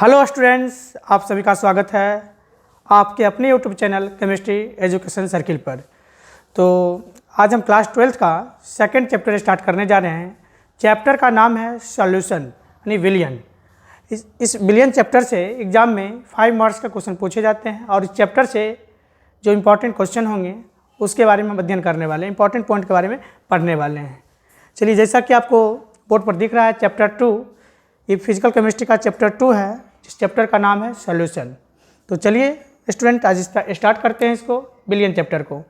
Hello students, आप सभी का स्वागत है आपके अपने YouTube channel chemistry education circle पर। तो आज हम क्लास 12th का सेकंड चैप्टर स्टार्ट करने जा रहे हैं। चैप्टर का नाम है सॉल्यूशन यानी विलियन। इस विलियन चैप्टर से एग्ज़ाम में 5 मार्क्स का क्वेश्चन पूछे जाते हैं और इस चैप्टर से जो इंपॉर्टेंट क्वेश्चन होंगे उसके बारे में हम अध्ययन करने वाले हैं, इंपॉर्टेंट पॉइंट के बारे में पढ़ने वाले हैं। चलिए, जैसा कि आपको बोर्ड पर दिख रहा है चैप्टर 2, ये फिजिकल केमिस्ट्री का चैप्टर 2 है, जिस चैप्टर का नाम है सॉल्यूशन। तो चलिए स्टूडेंट, आज स्टार्ट करते हैं इसको, विलियन चैप्टर को।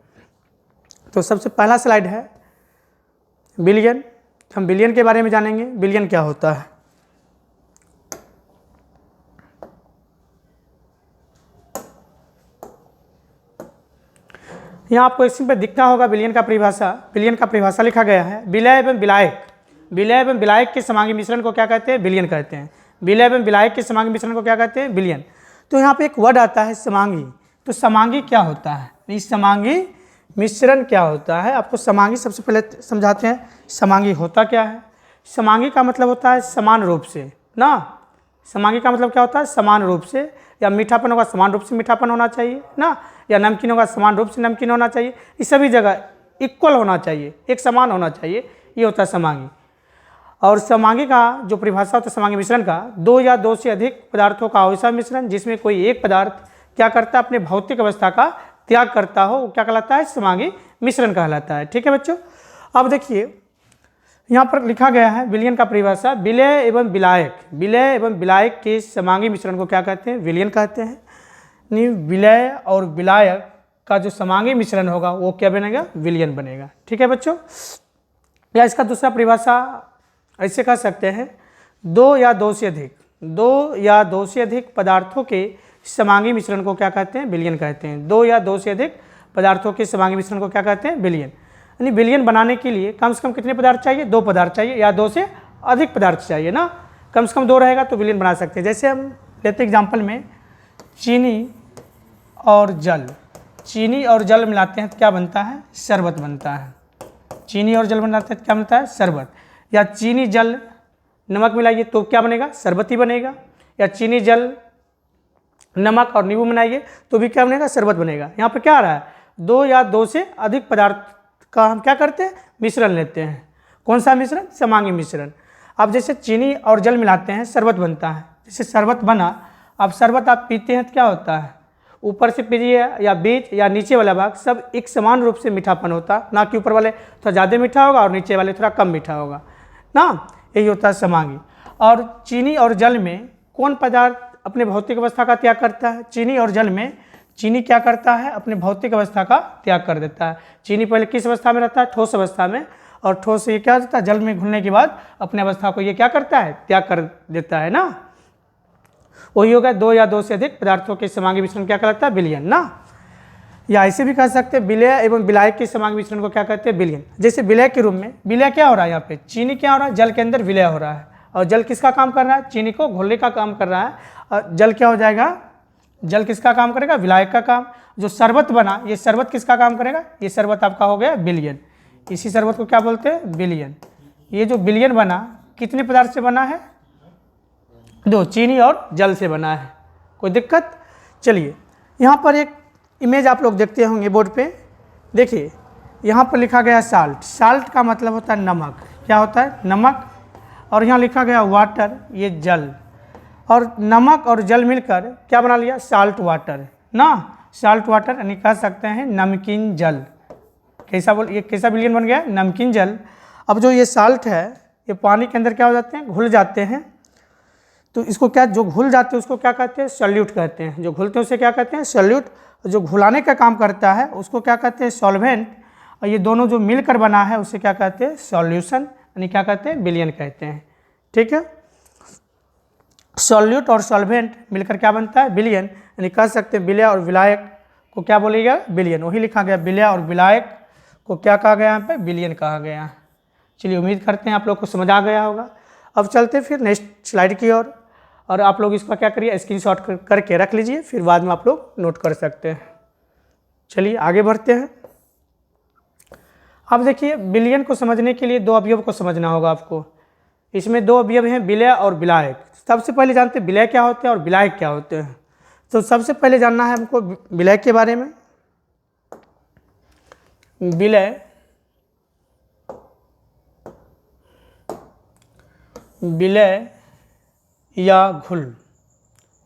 तो सबसे पहला स्लाइड है विलियन। हम विलियन के बारे में जानेंगे, विलियन क्या होता है। यहाँ आपको स्क्रीन पर दिखता होगा विलियन का परिभाषा। विलियन का परिभाषा लिखा गया है, विलय एवं विलायक। विलय एवं विलायक के समांगी मिश्रण को क्या कहते हैं? विलियन कहते हैं। विलय एवं विलायक के समांगी मिश्रण को क्या कहते हैं? विलियन। तो यहाँ पे एक वर्ड आता है समांगी। तो समांगी क्या होता है? इस समांगी मिश्रण क्या होता है? आपको समांगी सबसे पहले समझाते हैं। समांगी होता क्या है? समांगी का मतलब होता है समान रूप से ना। समांगी का मतलब क्या होता है? समान रूप से, या मीठापन होगा समान रूप से मीठापन होना चाहिए ना, या नमकीन होगा समान रूप से नमकीन होना चाहिए। इस सभी जगह इक्वल होना चाहिए, एक समान होना चाहिए, ये होता है समांगी। और समांगी का जो परिभाषा होता है समांगी मिश्रण का, दो या दो से अधिक पदार्थों का वैसा मिश्रण जिसमें कोई एक पदार्थ क्या करता है? अपने भौतिक अवस्था का त्याग करता हो, वो क्या कहलाता है? समांगी मिश्रण कहलाता है। ठीक है बच्चों, अब देखिए यहाँ पर लिखा गया है विलियन का परिभाषा, विलय एवं विलायक। विलय एवं विलायक के समांगी मिश्रण को क्या कहते हैं? विलियन कहते हैं। नहीं, विलय और विलायक का जो समांगी मिश्रण होगा वो क्या बनेगा? विलियन बनेगा। ठीक है बच्चों, या इसका दूसरा परिभाषा ऐसे कह सकते हैं, दो या दो से अधिक पदार्थों के समांगी मिश्रण को क्या कहते हैं? विलियन कहते हैं। दो या दो से अधिक पदार्थों के समांगी मिश्रण को क्या कहते हैं? विलियन। यानी विलियन बनाने के लिए कम से कम कितने पदार्थ चाहिए? 2 पदार्थ चाहिए, या 2 से अधिक पदार्थ चाहिए ना। कम से कम 2 रहेगा तो विलियन बना सकते हैं। जैसे हम लेते एग्जाम्पल में चीनी और जल। चीनी और जल मिलाते हैं तो क्या बनता है? शरबत बनता है। चीनी और जल बनाते हैं तो क्या बनता है? शरबत। या चीनी जल नमक मिलाइए तो क्या बनेगा? शरबत ही बनेगा। या चीनी जल नमक और नींबू मिलाइए तो भी क्या बनेगा? शरबत बनेगा। यहाँ पर क्या आ रहा है? 2 या 2 से अधिक पदार्थ का हम क्या करते हैं? मिश्रण लेते हैं। कौन सा मिश्रण? समांगी मिश्रण। अब जैसे चीनी और जल मिलाते हैं शरबत बनता है। जैसे शरबत बना, अब शरबत आप पीते हैं तो क्या होता है? ऊपर से पीजिए या बीच या नीचे वाला भाग सब एक समान रूप से मीठापन होता, ना कि ऊपर वाले थोड़ा ज़्यादा मीठा होगा और नीचे वाले थोड़ा कम मीठा होगा ना। यही होता है समांगी। और चीनी और जल में कौन पदार्थ अपने भौतिक अवस्था का त्याग करता है? चीनी और जल में चीनी क्या करता है? अपने भौतिक अवस्था का त्याग कर देता है। चीनी पहले किस अवस्था में रहता है? ठोस अवस्था में। और ठोस से ये क्या होता है? जल में घुलने के बाद अपने अवस्था को ये क्या करता है? त्याग कर देता है ना। वही होगा 2 या 2 से अधिक पदार्थों के समांगी मिश्रण क्या कहलाता है? विलियन ना। या ऐसे भी कह सकते हैं विलय एवं विलायक के समांगी मिश्रण को क्या कहते हैं? विलियन। जैसे विलय के रूप में विलय क्या हो रहा है? यहाँ पे चीनी क्या हो रहा है? जल के अंदर विलय हो रहा है। और जल किसका काम कर रहा है? चीनी को घोलने का काम कर रहा है। और जल क्या हो जाएगा? जल किसका काम करेगा? विलायक का काम। जो शरबत बना, ये शरबत किसका काम करेगा? ये शरबत आपका हो गया विलियन। इसी शरबत को क्या बोलते हैं? विलियन। ये जो विलियन बना कितने पदार्थ से बना है? 2, चीनी और जल से बना है। कोई दिक्कत? चलिए, यहाँ पर एक इमेज आप लोग देखते होंगे बोर्ड पे। देखिए यहाँ पर लिखा गया साल्ट। साल्ट का मतलब होता है नमक। क्या होता है? नमक। और यहाँ लिखा गया वाटर, ये जल। और नमक और जल मिलकर क्या बना लिया? साल्ट वाटर ना। साल्ट वाटर यानी कह सकते हैं नमकीन जल। ये कैसा विलियन बन गया? नमकीन जल। अब जो ये साल्ट है ये पानी के अंदर क्या हो जाते हैं? घुल जाते हैं। तो इसको क्या, जो घुल जाते हैं उसको क्या कहते हैं? सॉल्यूट कहते हैं। जो घुलते हैं उसे क्या कहते हैं? सॉल्यूट। जो घुलाने का काम करता है उसको क्या कहते हैं? सॉल्वेंट। और ये दोनों जो मिलकर बना है उसे क्या कहते हैं? सॉल्यूशन, यानी क्या कहते हैं? विलियन कहते हैं। ठीक है, सॉल्यूट और सॉल्वेंट मिलकर क्या बनता है? विलियन। यानी कह सकते हैं विलय और विलायक को क्या बोलेगा? विलियन। वही लिखा गया, विलय और विलायक को क्या कहा गया? यहाँ पे विलियन कहा गया। चलिए, उम्मीद करते हैं आप लोग को समझ आ गया होगा। अब चलते फिर नेक्स्ट स्लाइड की ओर। और आप लोग इसका क्या करिए? स्क्रीनशॉट करके रख लीजिए, फिर बाद में आप लोग नोट कर सकते हैं। चलिए आगे बढ़ते हैं। अब देखिए, विलियन को समझने के लिए 2 अवयव को समझना होगा आपको। इसमें दो अवयव हैं विलय और विलायक। सबसे पहले जानते हैं विलय क्या होते हैं और विलायक क्या होते हैं। तो सबसे पहले जानना है हमको विलय के बारे में। विलय या घुल,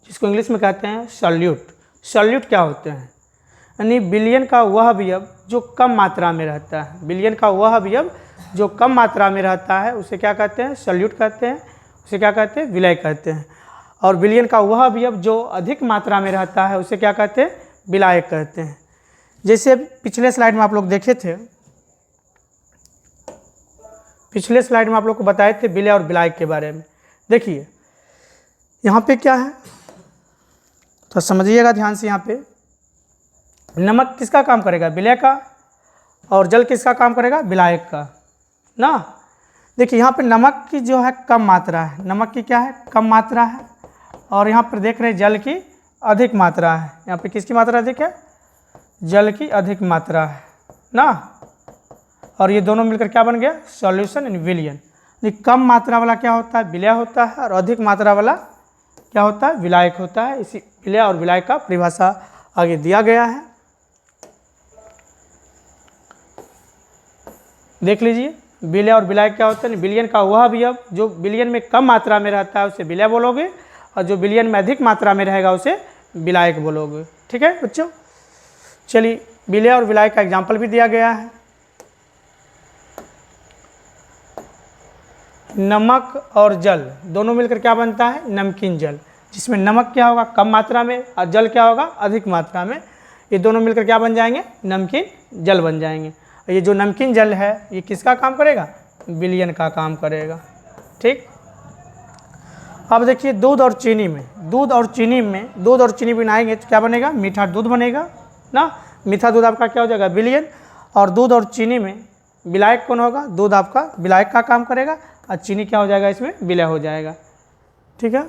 जिसको इंग्लिश में कहते हैं सॉल्यूट। सॉल्यूट क्या होते हैं? यानी विलयन का वह अवयव जो कम मात्रा में रहता है। विलयन का वह अवयव जो कम मात्रा में रहता है उसे क्या कहते हैं? सॉल्यूट कहते हैं। उसे क्या कहते हैं? विलय कहते हैं। और विलयन का वह अवयव जो अधिक मात्रा में रहता है उसे क्या कहते हैं? विलायक कहते हैं। जैसे पिछले स्लाइड में आप लोग देखे थे, पिछले स्लाइड में आप लोग को बताए थे विलय और विलायक के बारे में। देखिए यहाँ पे क्या है तो समझिएगा ध्यान से। यहाँ पे नमक किसका काम करेगा? विलय का। और जल किसका काम करेगा? विलायक का ना। देखिए यहाँ पे नमक की जो है कम मात्रा है, नमक की क्या है? कम मात्रा है। और यहाँ पर देख रहे हैं जल की अधिक मात्रा है। यहाँ पे किसकी मात्रा अधिक है? जल की अधिक मात्रा है ना। और ये दोनों मिलकर क्या बन गया? सॉल्यूशन इन विलयन। कम मात्रा वाला क्या होता है? विलय होता है। और अधिक मात्रा वाला क्या होता है? विलायक होता है। इसी विलय और विलायक का परिभाषा आगे दिया गया है, देख लीजिए। विलय और विलायक क्या होता है? विलयन का वह अवयव जो विलयन में कम मात्रा में रहता है उसे विलय बोलोगे, और जो विलयन में अधिक मात्रा में रहेगा उसे विलायक बोलोगे। ठीक है बच्चों, चलिए विलय और विलायक का एग्जाम्पल भी दिया गया है। नमक और जल दोनों मिलकर क्या बनता है? नमकीन जल, जिसमें नमक क्या होगा? कम मात्रा में, और जल क्या होगा? अधिक मात्रा में। ये दोनों मिलकर क्या बन जाएंगे? नमकीन जल बन जाएंगे। और ये जो नमकीन जल है ये किसका काम करेगा? विलयन का काम करेगा। ठीक। अब देखिए दूध और चीनी में, दूध और चीनी बनाएंगे तो क्या बनेगा? मीठा दूध बनेगा ना। मीठा दूध आपका क्या हो जाएगा? विलयन। और दूध और चीनी में विलायक कौन होगा? दूध आपका विलायक का काम करेगा, और चीनी क्या हो जाएगा? इसमें विलय हो जाएगा। ठीक है,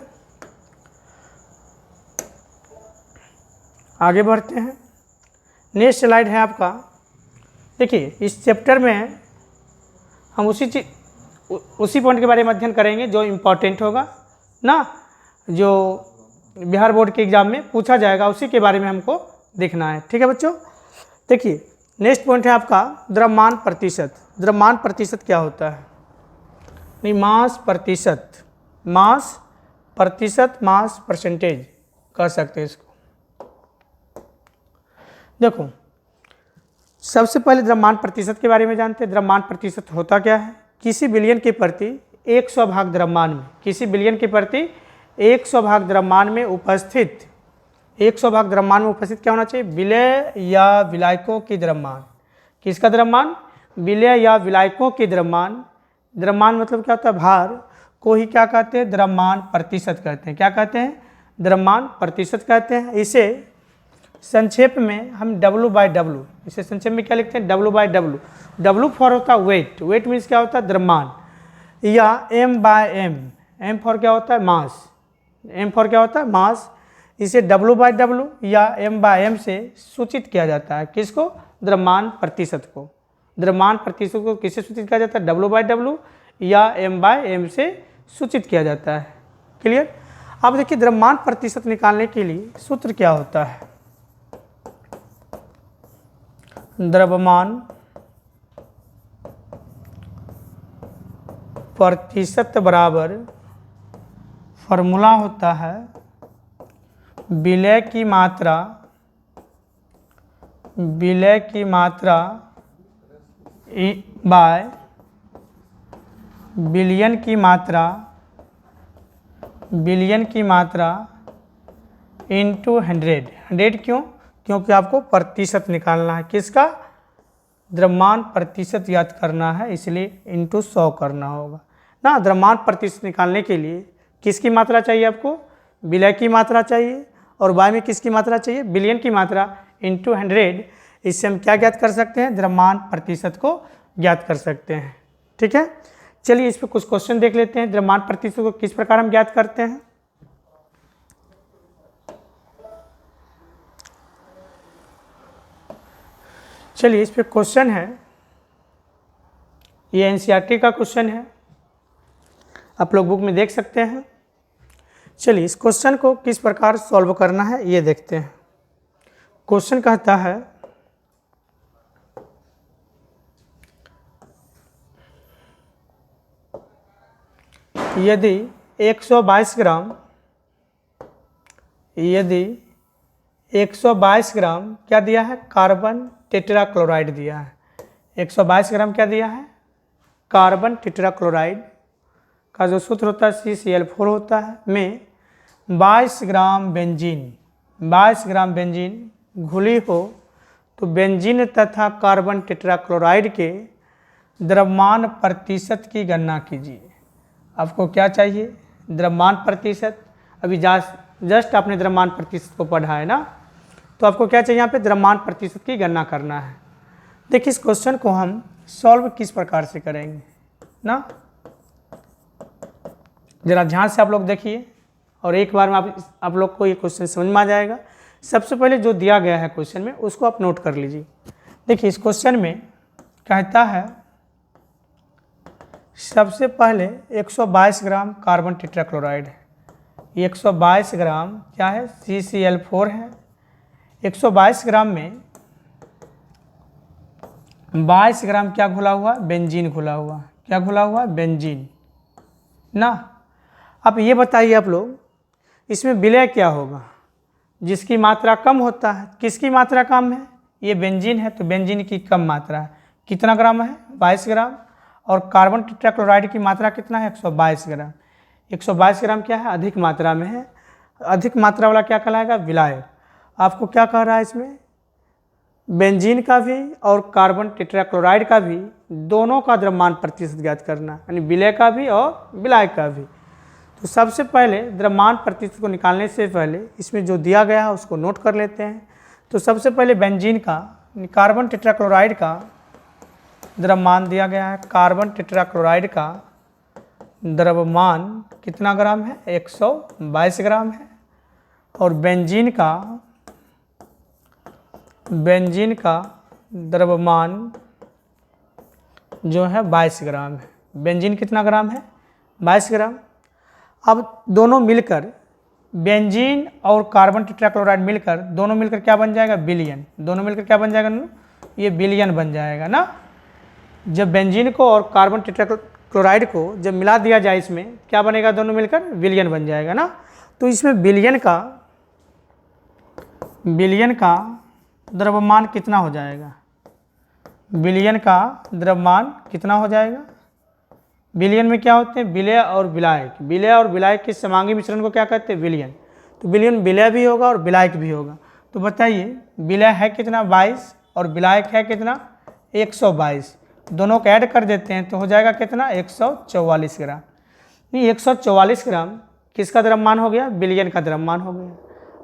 आगे बढ़ते हैं। नेक्स्ट स्लाइड है आपका। देखिए इस चैप्टर में हम उसी पॉइंट के बारे में अध्ययन करेंगे जो इम्पोर्टेंट होगा ना, जो बिहार बोर्ड के एग्जाम में पूछा जाएगा, उसी के बारे में हमको देखना है। ठीक है बच्चों, देखिए नेक्स्ट पॉइंट है आपका द्रव्यमान प्रतिशत। द्रव्यमान प्रतिशत क्या होता है? नहीं, मास प्रतिशत, मास प्रतिशत, मास परसेंटेज कह सकते हैं इसको। देखो सबसे पहले द्रव्यमान प्रतिशत के बारे में जानते हैं। द्रव्यमान प्रतिशत होता क्या है? किसी विलयन के प्रति 100 भाग द्रव्यमान में, किसी विलयन के प्रति 100 भाग द्रव्यमान में उपस्थित, 100 भाग द्रव्यमान में उपस्थित क्या होना चाहिए? विलय या विलायकों की द्रव्यमान। किसका द्रव्यमान? विलय या विलायकों की द्रव्यमान। द्रव्यमान मतलब क्या होता है? भार को ही क्या कहते हैं? द्रव्यमान प्रतिशत कहते हैं। क्या कहते हैं? द्रव्यमान प्रतिशत कहते हैं। इसे संक्षेप में हम W/W, इसे संक्षेप में क्या लिखते हैं? W/W। W फॉर होता है वेट, वेट मीन्स क्या होता है? द्रव्यमान। या M/M, M फॉर क्या होता है? मास, M फॉर क्या होता है? मास। इसे W/W या M/M से सूचित किया जाता है। किसको? द्रव्यमान प्रतिशत को। द्रव्यमान प्रतिशत को किससे सूचित किया जाता है? W/W या M/M से सूचित किया जाता है। क्लियर? अब देखिए द्रव्यमान प्रतिशत निकालने के लिए सूत्र क्या होता है? द्रव्यमान प्रतिशत बराबर फॉर्मूला होता है विलय की मात्रा, विलय की मात्रा बाय विलयन की मात्रा, विलयन की मात्रा इंटू 100। 100 क्यों? क्योंकि आपको प्रतिशत निकालना है। किसका? द्रव्यमान प्रतिशत याद करना है, इसलिए इंटू 100 करना होगा ना। द्रव्यमान प्रतिशत निकालने के लिए किसकी मात्रा चाहिए आपको? विलय की मात्रा चाहिए। और बाय में किसकी मात्रा चाहिए? विलयन की मात्रा इंटू 100। इससे हम क्या ज्ञात कर सकते हैं? द्रव्यमान प्रतिशत को ज्ञात कर सकते हैं। ठीक है, चलिए इस पर कुछ क्वेश्चन देख लेते हैं। द्रव्यमान प्रतिशत को किस प्रकार हम ज्ञात करते हैं? चलिए इस पे क्वेश्चन है, ये एनसीईआरटी का क्वेश्चन है। आप लोग बुक में देख सकते हैं। चलिए इस क्वेश्चन को किस प्रकार सॉल्व करना है ये देखते हैं। क्वेश्चन कहता है यदि 122 ग्राम क्या दिया है, कार्बन टेट्राक्लोराइड दिया है। 122 ग्राम क्या दिया है, कार्बन टेट्राक्लोराइड का जो सूत्र होता है CCl4 होता है, में 22 ग्राम बेंजीन घुली हो तो बेंजीन तथा कार्बन टेट्राक्लोराइड के द्रव्यमान प्रतिशत की गणना कीजिए। आपको क्या चाहिए, द्रव्यमान प्रतिशत। अभी जस्ट आपने द्रव्यमान प्रतिशत को पढ़ा है ना, तो आपको क्या चाहिए यहाँ पे, द्रव्यमान प्रतिशत की गणना करना है। देखिए इस क्वेश्चन को हम सॉल्व किस प्रकार से करेंगे ना, जरा ध्यान से आप लोग देखिए और एक बार में आप लोग को ये क्वेश्चन समझ में आ जाएगा। सबसे पहले जो दिया गया है क्वेश्चन में उसको आप नोट कर लीजिए। देखिए इस क्वेश्चन में कहता है सबसे पहले 122 ग्राम कार्बन टेट्राक्लोराइड है, 122 ग्राम क्या है, CCl4 है। 122 ग्राम में 22 ग्राम क्या घुला हुआ, बेंजीन घुला हुआ। क्या घुला हुआ, बेंजीन ना। अब ये बताइए आप लोग, इसमें विलय क्या होगा, जिसकी मात्रा कम होता है। किसकी मात्रा कम है, ये बेंजीन है तो बेंजीन की कम मात्रा है। कितना ग्राम है, 22 ग्राम। और कार्बन टेट्राक्लोराइड की मात्रा कितना है, 122 ग्राम। 122 ग्राम क्या है, अधिक मात्रा में है। अधिक मात्रा वाला क्या कहलाएगा, विलायक। आपको क्या कह रहा है इसमें, बेंजीन का भी और कार्बन टेट्राक्लोराइड का भी, दोनों का द्रव्यमान प्रतिशत ज्ञात करना, यानी विलय का भी और विलायक का भी। तो सबसे पहले द्रव्यमान प्रतिशत को निकालने से पहले इसमें जो दिया गया है उसको नोट कर लेते हैं। तो सबसे पहले बेंजीन का, कार्बन टेट्राक्लोराइड का द्रव्यमान दिया गया है। कार्बन टेट्राक्लोराइड का द्रव्यमान कितना ग्राम है, 122 ग्राम है। और बेंजीन का द्रव्यमान जो है 22 ग्राम है। बेंजीन कितना ग्राम है, 22 ग्राम। अब दोनों मिलकर, बेंजीन और कार्बन टेट्राक्लोराइड मिलकर, दोनों मिलकर क्या बन जाएगा, बिलियन। दोनों मिलकर क्या बन जाएगा, ये बिलियन बन जाएगा ना। जब बेंजीन को और कार्बन टेट्राक्लोराइड को जब मिला दिया जाए, इसमें क्या बनेगा, दोनों मिलकर बिलियन बन जाएगा ना। तो इसमें बिलियन का द्रव्यमान कितना हो जाएगा, बिलियन का द्रव्यमान कितना हो जाएगा। बिलियन में क्या होते हैं, विलय और विलायक। विलय और विलायक के समांगी मिश्रण को क्या कहते हैं, विलियन। तो बिलियन विलय भी होगा और विलायक भी होगा। तो बताइए विलय है कितना, 22, और विलायक है कितना, 122। दोनों को ऐड कर देते हैं तो हो जाएगा कितना, 144 ग्राम। नहीं, 144 ग्राम किसका द्रव्यमान हो गया, बिलियन का द्रव्यमान हो गया।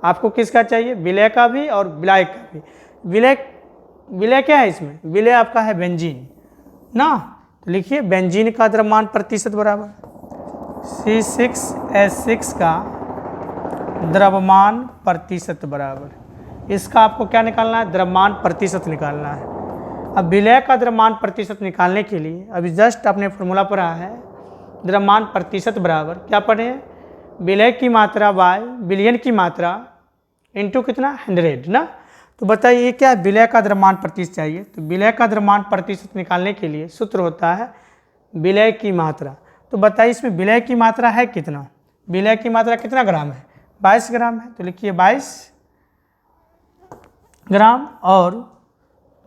आपको किसका चाहिए, विलय का भी और विलायक का भी। विलय क्या है इसमें, विलय आपका है बेंजीन ना। तो लिखिए बेंजीन का द्रव्यमान प्रतिशत बराबर C6H6 का द्रव्यमान प्रतिशत बराबर, इसका आपको क्या निकालना है, द्रव्यमान प्रतिशत निकालना है। अब विलय का द्रव्यमान प्रतिशत निकालने के लिए अभी जस्ट आपने फॉर्मूला पढ़ा है, द्रव्यमान प्रतिशत बराबर क्या पढ़े हैं, विलय की मात्रा बाय बिलियन की मात्रा इंटू कितना, 100 ना। तो बताइए ये क्या है, विलय का द्रव्यमान प्रतिशत चाहिए। तो विलय का द्रव्यमान प्रतिशत निकालने के लिए सूत्र होता है विलय की मात्रा। तो बताइए इसमें विलय की मात्रा है कितना, विलय की मात्रा कितना ग्राम है, 22 ग्राम है। तो लिखिए 22 ग्राम, और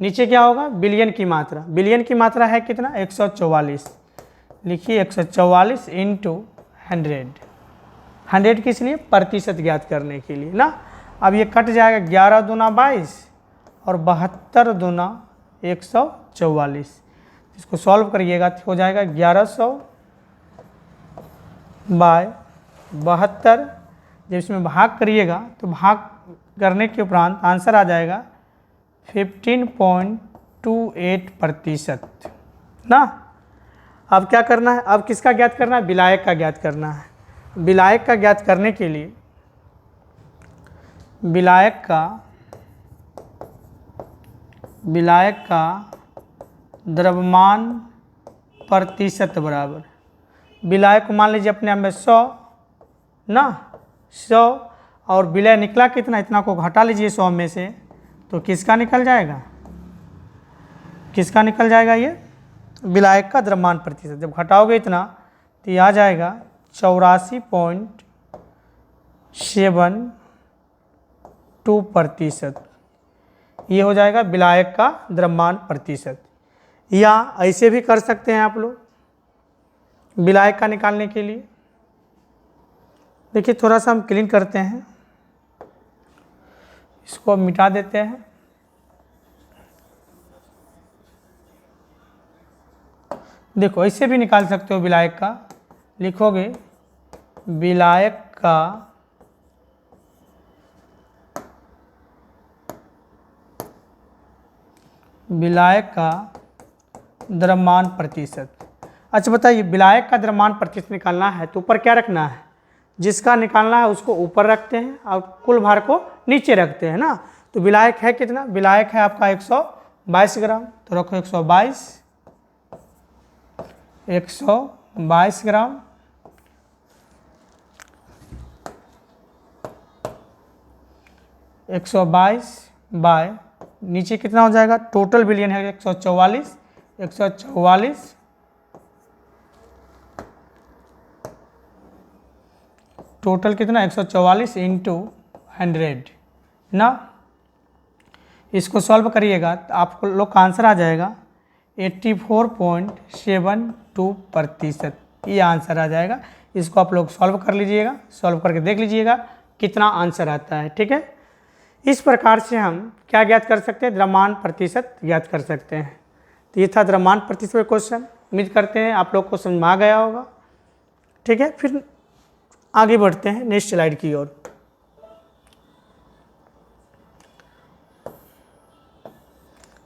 नीचे क्या होगा, बिलियन की मात्रा। बिलियन की मात्रा है कितना, 144। लिखिए 144 इंटू 100 किस लिए, प्रतिशत ज्ञात करने के लिए ना। अब ये कट जाएगा, 11 दूना 22 और 72 दूना 144। इसको सॉल्व करिएगा तो हो जाएगा 1100 बाय 72। जब इसमें भाग करिएगा तो भाग करने के उपरांत आंसर आ जाएगा 15.28% ना। अब क्या करना है, अब किसका ज्ञात करना है, विलायक का ज्ञात करना है। विलायक का ज्ञात करने के लिए विलायक का द्रव्यमान प्रतिशत बराबर, विलायक को मान लीजिए अपने आप में 100 ना, 100, और विलय निकला कितना, इतना को घटा लीजिए 100 में से, तो किसका निकल जाएगा, किसका निकल जाएगा, ये विलायक का द्रव्यमान प्रतिशत। जब घटाओगे इतना तो ये आ जाएगा 84.72%, ये हो जाएगा विलायक का द्रव्यमान प्रतिशत। या ऐसे भी कर सकते हैं आप लोग विलायक का निकालने के लिए। देखिए थोड़ा सा हम क्लीन करते हैं, इसको अब मिटा देते हैं। देखो ऐसे भी निकाल सकते हो विलायक का, लिखोगे विलायक का द्रव्यमान प्रतिशत। अच्छा बताइए, विलायक का द्रव्यमान प्रतिशत निकालना है तो ऊपर क्या रखना है, जिसका निकालना है उसको ऊपर रखते हैं और कुल भार को नीचे रखते हैं ना। तो विलायक है कितना, विलायक है आपका 122 ग्राम, तो रखो 122 ग्राम। एक 122 बाय नीचे कितना हो जाएगा, टोटल विलयन है 144 टोटल कितना 144 इंटू 100 ना। इसको सॉल्व करिएगा तो आपको लोग का आंसर आ जाएगा 84.72%, ये आंसर आ जाएगा। इसको आप लोग सॉल्व कर लीजिएगा, सॉल्व करके देख लीजिएगा कितना आंसर आता है, ठीक है। इस प्रकार से हम क्या ज्ञात कर सकते हैं, द्रव्यमान प्रतिशत ज्ञात कर सकते हैं। तो ये था द्रव्यमान प्रतिशत क्वेश्चन। उम्मीद करते हैं आप लोग को समझ में आ गया होगा, ठीक है। फिर आगे बढ़ते हैं नेक्स्ट स्लाइड की ओर।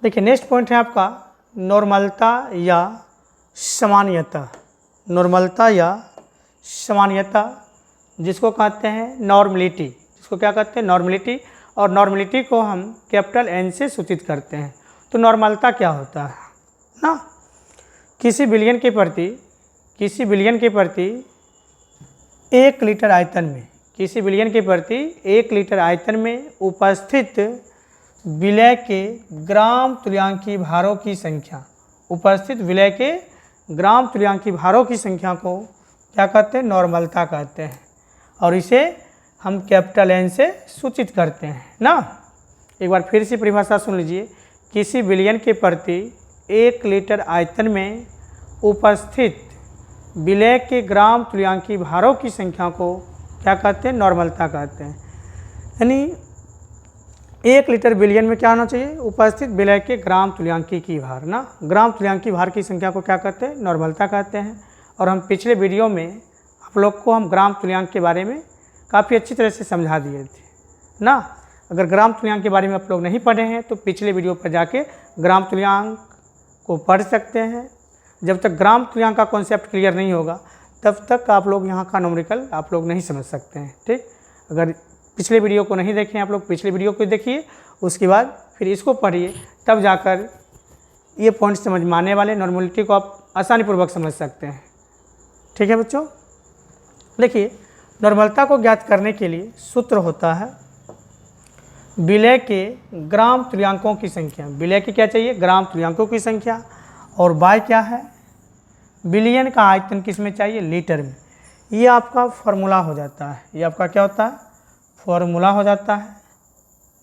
देखिए नेक्स्ट पॉइंट है आपका नॉर्मलता या सामान्यता। नॉर्मलता या सामान्यता जिसको कहते हैं नॉर्मलिटी, जिसको क्या कहते हैं नॉर्मलिटी, और नॉर्मलिटी को हम कैपिटल N से सूचित करते हैं। तो नॉर्मलता क्या होता है ना, किसी बिलियन के प्रति 1 लीटर आयतन में, किसी बिलियन के प्रति 1 लीटर आयतन में उपस्थित विलय के ग्राम तुल्यांकी भारों की संख्या, उपस्थित विलय के ग्राम तुल्यांकी भारों की संख्या को क्या कहते हैं, नॉर्मलता कहते हैं। और इसे हम कैपिटल N से सूचित करते हैं ना। एक बार फिर से परिभाषा सुन लीजिए, किसी बिलियन के प्रति 1 लीटर आयतन में उपस्थित विलय के ग्राम तुल्यांकी भारों की संख्या को क्या कहते हैं, नॉर्मलता कहते हैं। यानी 1 लीटर बिलियन में क्या होना चाहिए, उपस्थित विलय के ग्राम तुल्यांकी की भार ना, ग्राम तुल्यांकी भार की संख्या को क्या कहते हैं, नॉर्मलता कहते हैं। और हम पिछले वीडियो में आप लोग को हम ग्राम तुल्यांक के बारे में काफ़ी अच्छी तरह से समझा दिए थे ना। अगर ग्राम तुल्यांक के बारे में आप लोग नहीं पढ़े हैं तो पिछले वीडियो पर जाके ग्राम तुल्यांक को पढ़ सकते हैं। जब तक ग्राम तुल्यांक का कॉन्सेप्ट क्लियर नहीं होगा तब तक आप लोग यहाँ का न्यूमेरिकल आप लोग नहीं समझ सकते हैं, ठीक। अगर पिछले वीडियो को नहीं देखें आप लोग पिछले वीडियो को देखिए, उसके बाद फिर इसको पढ़िए, तब जाकर ये पॉइंट समझ में आने वाले, नॉर्मलिटी को आप आसानीपूर्वक समझ सकते हैं, ठीक है बच्चों। देखिए नॉर्मलता को ज्ञात करने के लिए सूत्र होता है विलय के ग्राम तुल्यांकों की संख्या। विलय की क्या चाहिए, ग्राम तुल्यांकों की संख्या, और बाय क्या है, बिलियन का आयतन किस में चाहिए, लीटर में। ये आपका फॉर्मूला हो जाता है, ये आपका क्या होता है, फॉर्मूला हो जाता है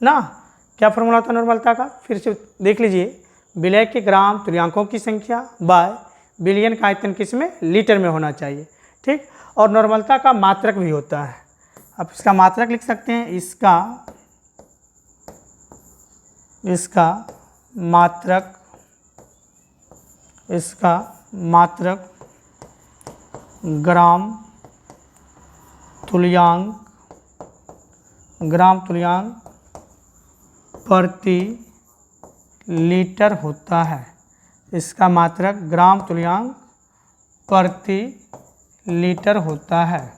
ना। क्या फॉर्मूला होता है नॉर्मलता का, फिर से देख लीजिए, विलय के ग्राम तुल्यांकों की संख्या बाय बिलियन का आयतन किस में, लीटर में होना चाहिए, ठीक। और नॉर्मलता का मात्रक भी होता है, आप इसका मात्रक लिख सकते हैं, इसका मात्रक ग्राम तुल्यांक प्रति लीटर होता है। इसका मात्रक ग्राम तुल्यांक प्रति लीटर होता है।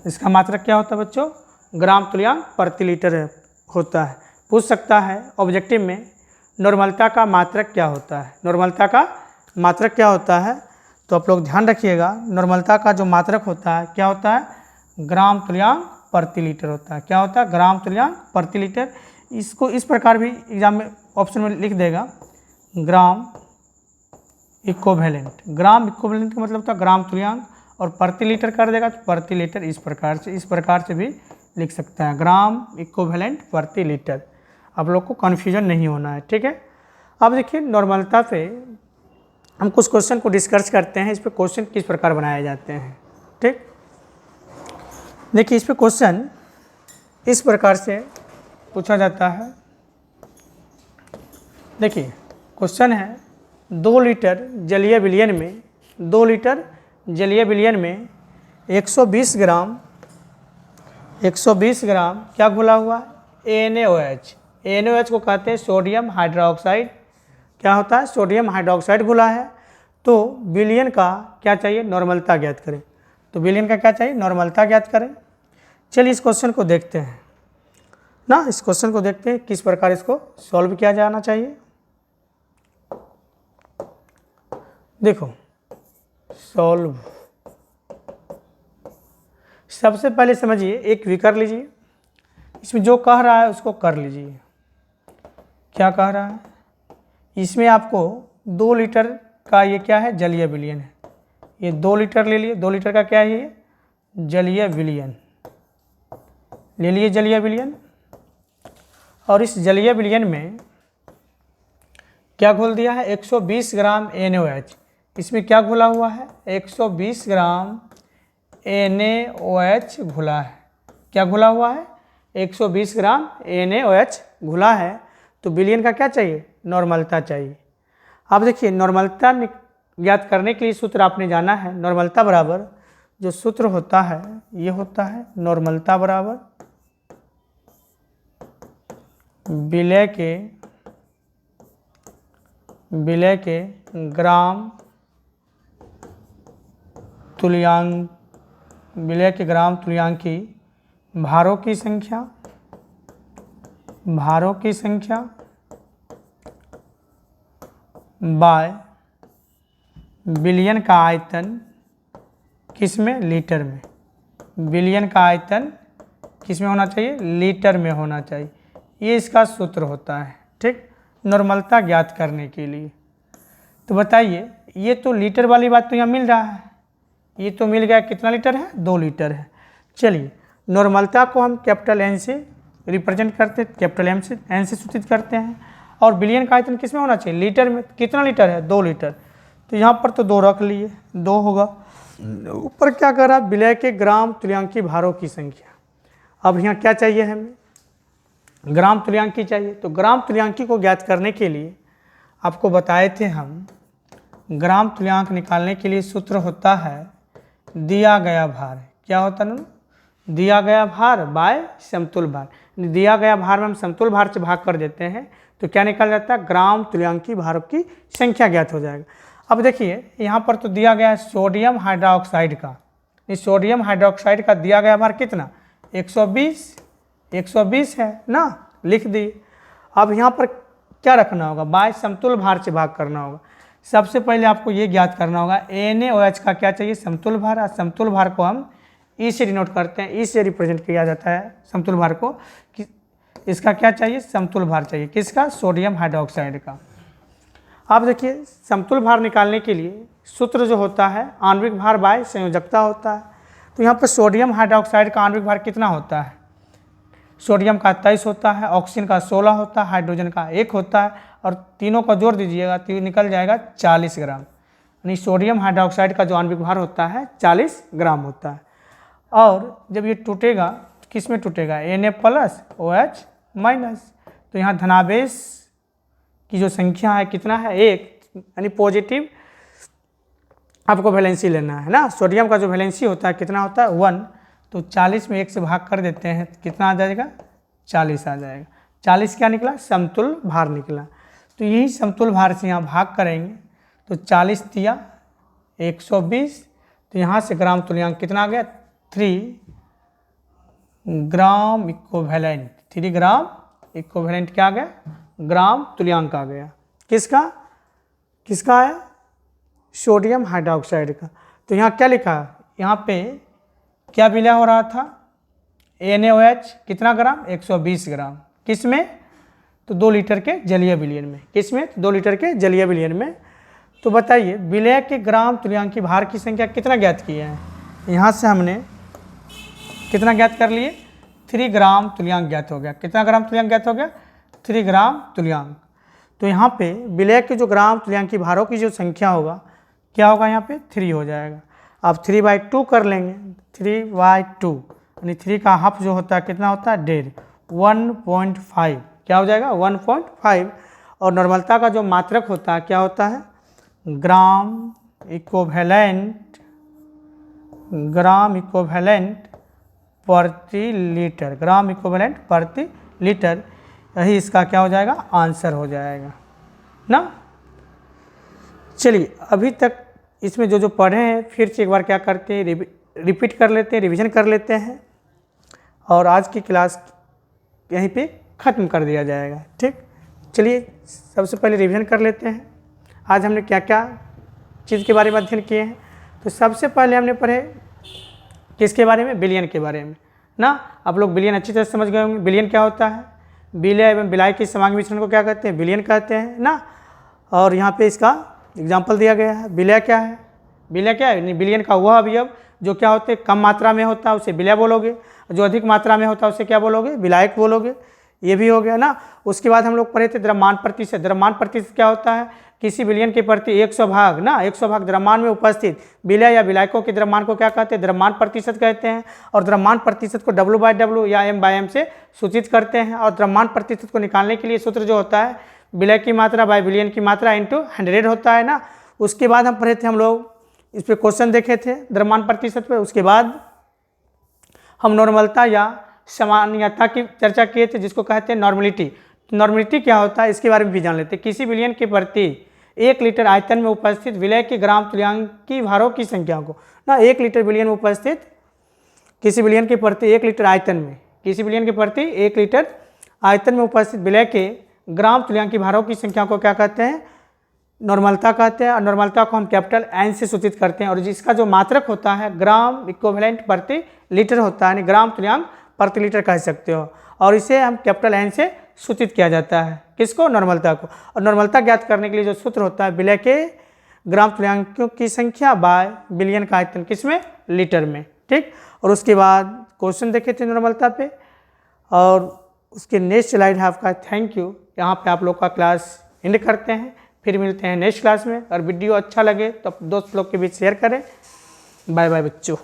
इसका मात्रक क्या होता है बच्चों, ग्राम तुल्यांक प्रति लीटर होता है। पूछ सकता है ऑब्जेक्टिव में नॉर्मलता का मात्रक क्या होता है, नॉर्मलता का मात्रक क्या होता है, तो आप लोग ध्यान रखिएगा, नॉर्मलता का जो मात्रक होता है क्या होता है, ग्राम तुल्यांक प्रति लीटर होता है। क्या होता है, ग्राम तुल्यांक प्रति लीटर। इसको इस प्रकार भी एग्जाम में ऑप्शन में लिख देगा, ग्राम इक्विवेलेंट। ग्राम इक्विवेलेंट का मतलब होता है ग्राम तुल्यांक, और प्रति लीटर कर देगा तो प्रति लीटर। इस प्रकार से भी लिख सकता है, ग्राम इक्विवेलेंट प्रति लीटर। आप लोग को कन्फ्यूजन नहीं होना है, ठीक है। अब देखिए नॉर्मलता पे हम कुछ क्वेश्चन को डिस्कस करते हैं, इस पे क्वेश्चन किस प्रकार बनाए जाते हैं, ठीक। देखिए इस पे क्वेश्चन इस प्रकार से पूछा जाता है। देखिए क्वेश्चन है 2 लीटर जलीय विलयन में 2 लीटर जलीय विलयन में 120 ग्राम क्या घुला हुआ है, NaOH। NaOH को कहते हैं सोडियम हाइड्रोक्साइड। क्या होता है, सोडियम हाइड्रोक्साइड घुला है। तो विलयन का क्या चाहिए, नॉर्मलता ज्ञात करें। तो विलयन का क्या चाहिए, नॉर्मलता ज्ञात करें। चलिए इस क्वेश्चन को देखते हैं ना, इस क्वेश्चन को देखते हैं किस प्रकार इसको सॉल्व किया जाना चाहिए। देखो सॉल्व, सबसे पहले समझिए, एक विकर लीजिए, इसमें जो कह रहा है उसको कर लीजिए। क्या कह रहा है, इसमें आपको 2 लीटर का ये क्या है, जलीय विलयन है। ये 2 लीटर ले लिए, 2 लीटर का क्या है ये, जलीय विलयन ले लिए, जलीय विलयन। और इस जलीय विलयन में क्या घोल दिया है, 120 ग्राम NaOH। इसमें क्या घुला हुआ है, 120 ग्राम NaOH घुला है। क्या घुला हुआ है, 120 ग्राम NaOH घुला है। तो विलयन का क्या चाहिए, नॉर्मलता चाहिए। अब देखिए नॉर्मलता ज्ञात करने के लिए सूत्र आपने जाना है, नॉर्मलता बराबर जो सूत्र होता है ये होता है, नॉर्मलता बराबर विलय के ग्राम तुल्यांक, विलय के ग्राम तुल्यांकी भारों की संख्या बाय विलयन का आयतन किसमें, लीटर में। विलयन का आयतन किसमें होना चाहिए, लीटर में होना चाहिए। ये इसका सूत्र होता है, ठीक, नॉर्मलता ज्ञात करने के लिए। तो बताइए, ये तो लीटर वाली बात तो यहाँ मिल रहा है, ये तो मिल गया, कितना लीटर है, 2 लीटर है। चलिए नॉर्मलता को हम कैपिटल N से रिप्रेजेंट करते हैं, कैपिटल N से सूचित करते हैं। और विलयन का आयतन किसमें होना चाहिए, लीटर में। कितना लीटर है, 2 लीटर। तो यहाँ पर तो 2 रख लिए, 2 होगा। ऊपर क्या कर रहा है, विलय के ग्राम तुल्यांकी भारों की संख्या। अब यहाँ क्या चाहिए हमें, ग्राम तुल्यांकी चाहिए। तो ग्राम तुल्यांकी को ज्ञात करने के लिए आपको बताए थे हम, ग्राम तुल्यांक निकालने के लिए सूत्र होता है दिया गया भार। क्या होता है ना, दिया गया भार बाय समतुल भार। दिया गया भार में हम समतुल भार से भाग कर देते हैं तो क्या निकल जाता है, ग्राम तुल्यांकी भारों की संख्या ज्ञात हो जाएगा। अब देखिए यहाँ पर तो दिया गया है सोडियम हाइड्रोक्साइड का, इस सोडियम हाइड्रोक्साइड का दिया गया भार कितना, 120 है ना, लिख दिए। अब यहाँ पर क्या रखना होगा, बाय समतुल भार से भाग करना होगा। सबसे पहले आपको ये ज्ञात करना होगा NaOH का क्या चाहिए, समतुल भार। और समतुल भार को हम E से डिनोट करते हैं, E से रिप्रेजेंट किया जाता है समतुल भार को। कि इसका क्या चाहिए, समतुल भार चाहिए, किसका, सोडियम हाइड्रोक्साइड का। अब देखिए समतुल भार निकालने के लिए सूत्र जो होता है आणविक भार बाय संयोजकता होता है। तो यहाँ पर सोडियम हाइड्रोक्साइड का आणविक भार कितना होता है, सोडियम का 23 होता है, ऑक्सीजन का 16 होता है, हाइड्रोजन का 1 होता है, और तीनों का जोड़ दीजिएगा तो निकल जाएगा 40 ग्राम। यानी सोडियम हाइड्रोक्साइड का जो आणविक भार होता है 40 ग्राम होता है। और जब ये टूटेगा किस में टूटेगा, Na+OH-। तो यहाँ धनावेश की जो संख्या है कितना है, 1, यानी पॉजिटिव आपको वैलेंसी लेना है ना। सोडियम का जो वैलेंसी होता है कितना होता है, 1। तो 40 में 1 से भाग कर देते हैं, कितना आ जाएगा, 40 आ जाएगा। 40 क्या निकला, समतुल भार निकला। तो यही समतुल भार से यहाँ भाग करेंगे तो 40 दिया 120। तो यहाँ से ग्राम तुल्यांक कितना आ गया, 3 ग्राम इक्विवेलेंट। 3 ग्राम इक्विवेलेंट क्या आ गया, ग्राम तुल्यांक आ गया। किसका आया, सोडियम हाइड्रोक्साइड का। तो यहाँ क्या लिखा, यहाँ पे क्या विलय हो रहा था, NaOH कितना ग्राम, 120 ग्राम, किस में, तो 2 लीटर के जलीय विलयन में, किस में, 2 लीटर के जलीय विलयन में। तो बताइए विलय के ग्राम तुल्यांकी भार की संख्या कितना ज्ञात किए हैं, यहाँ से हमने कितना ज्ञात कर लिए, 3 ग्राम तुल्यांक ज्ञात हो गया। कितना ग्राम तुल्यांक ज्ञात हो गया, 3 ग्राम तुल्यांक। तो यहाँ पे विलय के जो ग्राम तुल्यांकी भारों की जो संख्या होगा क्या होगा, यहाँ पे 3 हो जाएगा। अब 3/2 कर लेंगे, 3/2 यानी 3 का हाफ जो होता है कितना होता है, 1.5, 1.5 क्या हो जाएगा, 1.5। और नॉर्मलता का जो मात्रक होता है क्या होता है, ग्राम इक्विवेलेंट प्रति लीटर, ग्राम इक्विवेलेंट प्रति लीटर, यही इसका क्या हो जाएगा, आंसर हो जाएगा ना। चलिए अभी तक इसमें जो पढ़े हैं फिर से एक बार क्या करते हैं, रिपीट कर लेते हैं, रिवीजन कर लेते हैं, और आज की क्लास यहीं पे ख़त्म कर दिया जाएगा। ठीक, चलिए सबसे पहले रिवीजन कर लेते हैं। आज हमने क्या क्या चीज़ के बारे में अध्ययन किए हैं। तो सबसे पहले हमने पढ़े किसके बारे में, विलयन के बारे में ना। आप लोग विलयन अच्छी तरह समझ गए होंगे। विलयन क्या होता है, विलय एवं विलायक के समांगी मिश्रण को क्या कहते हैं, विलयन कहते हैं ना। और यहाँ पे इसका एग्जाम्पल दिया गया है। विलय क्या है, विलय क्या है, विलयन का वह अवयव जो क्या होते हैं, कम मात्रा में होता है उसे विलय बोलोगे, जो अधिक मात्रा में होता है उसे क्या बोलोगे, विलायक बोलोगे। ये भी हो गया ना। उसके बाद हम लोग पढ़े थे द्रव्यमान प्रतिशत। द्रव्यमान प्रतिशत क्या होता है, किसी विलयन के प्रति 100 भाग ना, 100 भाग द्रव्यमान में उपस्थित विलय या विलायकों के द्रव्यमान को क्या कहते हैं, द्रव्यमान प्रतिशत कहते हैं। और द्रव्यमान प्रतिशत को W/W या M/M से सूचित करते हैं। और द्रव्यमान प्रतिशत को निकालने के लिए सूत्र जो होता है, विलय की मात्रा बाय विलयन की मात्रा इंटू 100 होता है ना। उसके बाद हम पढ़े थे, हम लोग इस पर क्वेश्चन देखे थे द्रव्यमान प्रतिशत पे। उसके बाद हम नॉर्मलता या सामान्यता की चर्चा किए थे, जिसको कहते हैं नॉर्मलिटी। नॉर्मलिटी क्या होता है इसके बारे में भी जान लेते हैं। किसी विलयन के प्रति 1 लीटर आयतन में उपस्थित विलय के ग्राम तुल्यांकी भारों की संख्या को ना, 1 लीटर विलयन में उपस्थित किसी विलयन के प्रति 1 लीटर आयतन में, किसी विलयन के प्रति 1 लीटर आयतन में उपस्थित विलय के ग्राम तुल्यांकी भारों की संख्या को क्या कहते हैं, नॉर्मलता कहते हैं। और नॉर्मलता को हम कैपिटल N से सूचित करते हैं। और जिसका जो मात्रक होता है ग्राम इक्विवेलेंट प्रति लीटर होता है, यानी ग्राम तुल्यांक प्रति लीटर कह सकते हो। और इसे हम कैपिटल N से सूचित किया जाता है, किसको, नॉर्मलता को। और नॉर्मलता ज्ञात करने के लिए जो सूत्र होता है, विलय के ग्राम तुल्यांकों की संख्या बाय विलयन का आयतन, किसमें, लीटर में। ठीक, और उसके बाद क्वेश्चन देखे थे नॉर्मलता पे। और उसके नेक्स्ट स्लाइड है आपका थैंक यू। यहाँ पे आप लोग का क्लास एंड करते हैं, फिर मिलते हैं नेक्स्ट क्लास में। और वीडियो अच्छा लगे तो दोस्त लोग के बीच शेयर करें। बाय बाय बच्चों।